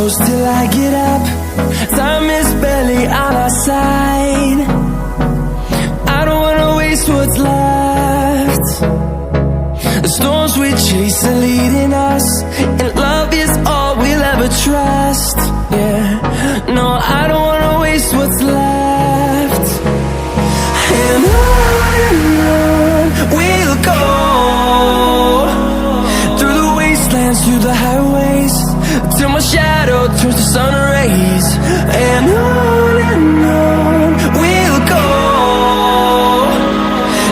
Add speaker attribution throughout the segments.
Speaker 1: close till I get up. Time is barely on our side. I don't wanna waste what's left. The storms we chase are leading us, and love is all we'll ever trust. Yeah, no, I don't wanna waste what's left. And on we'll go, through the wastelands, through the highways, till my shadow turns to sun rays. And on we'll go,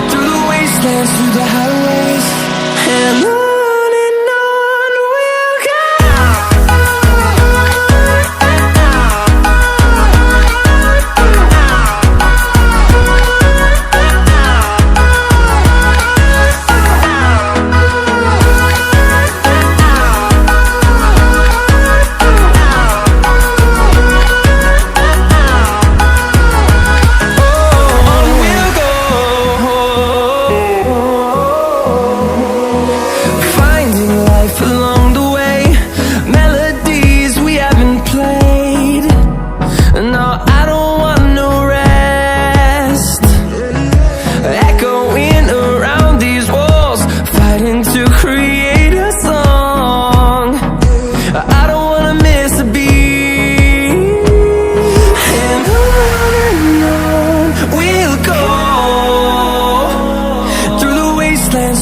Speaker 1: through the wastelands, through the highways, and on we'll go.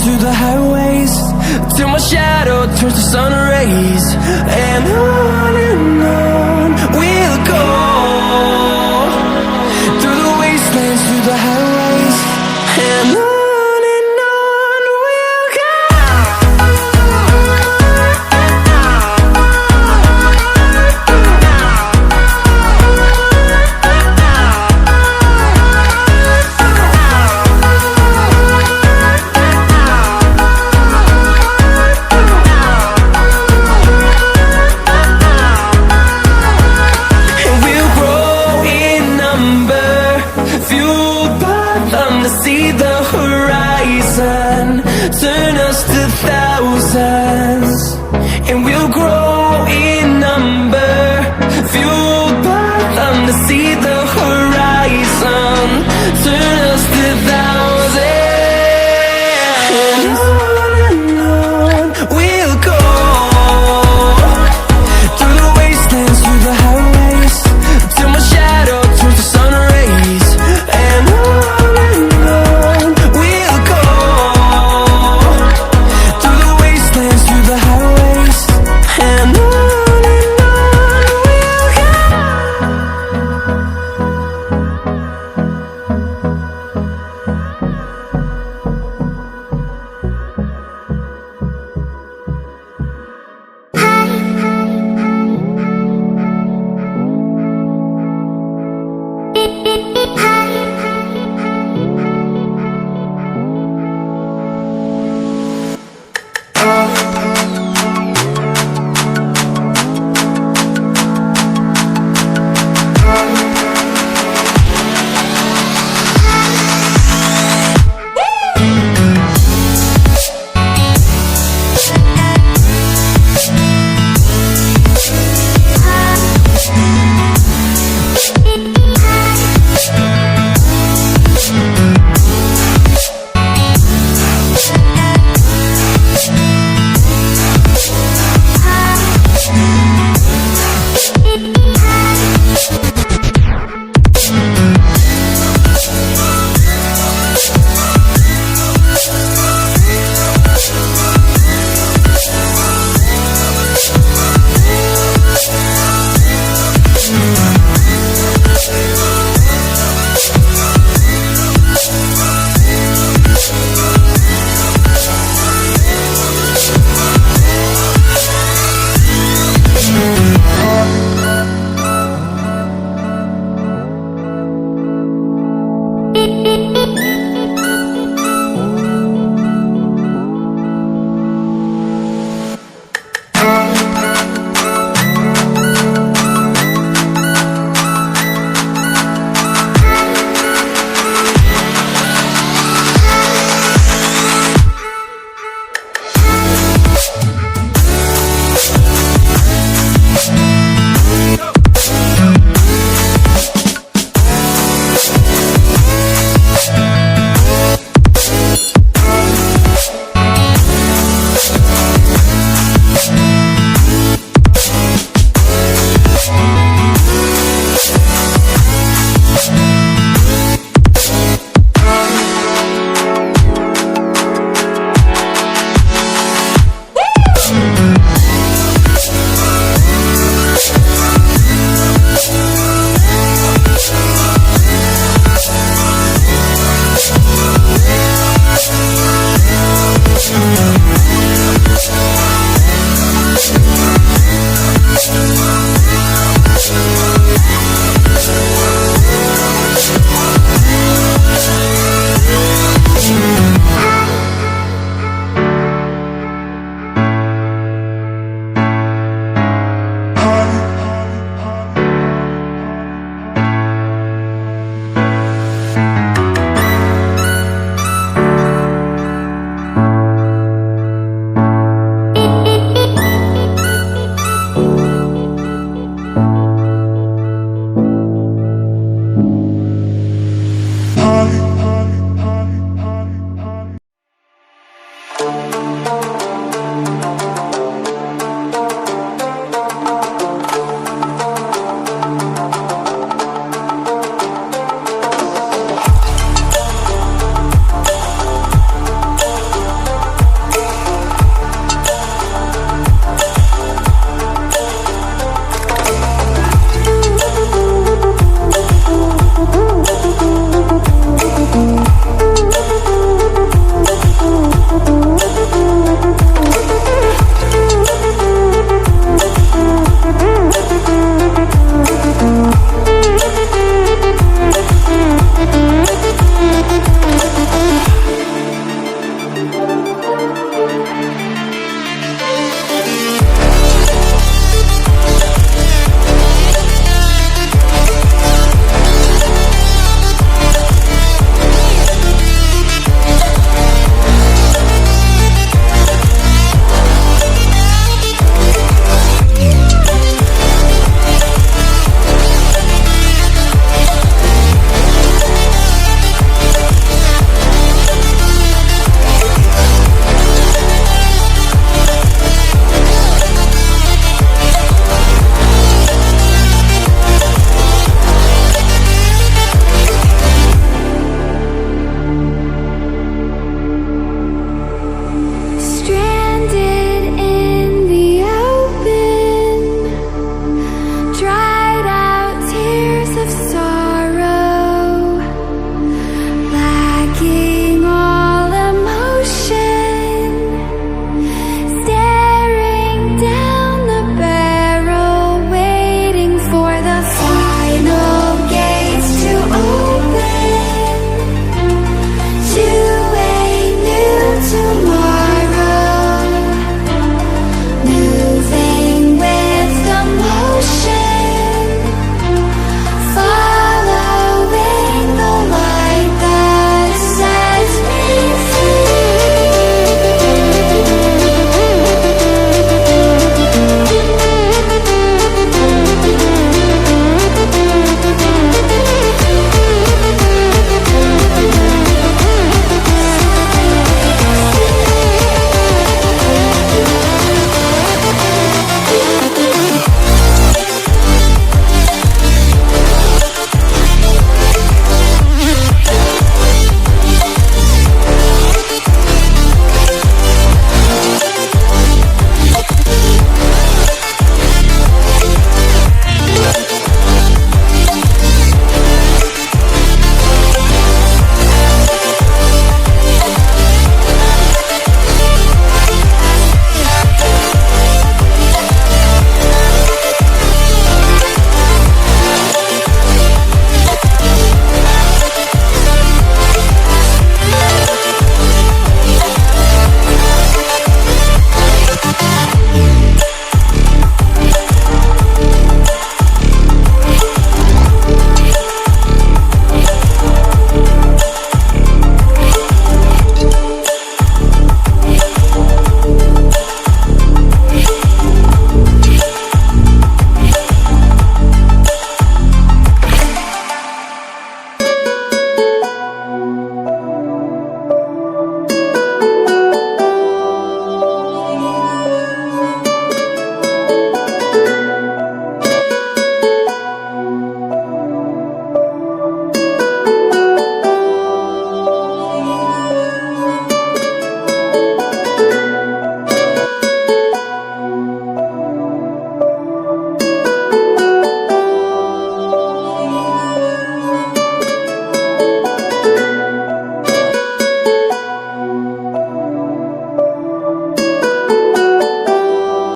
Speaker 1: Through the highways, till my shadow turns to sun rays. And on we'll go, through the wastelands, through the highways, and on we'll go. To see the horizon turn us to thousands, and we'll grow in number, fueled by them to see the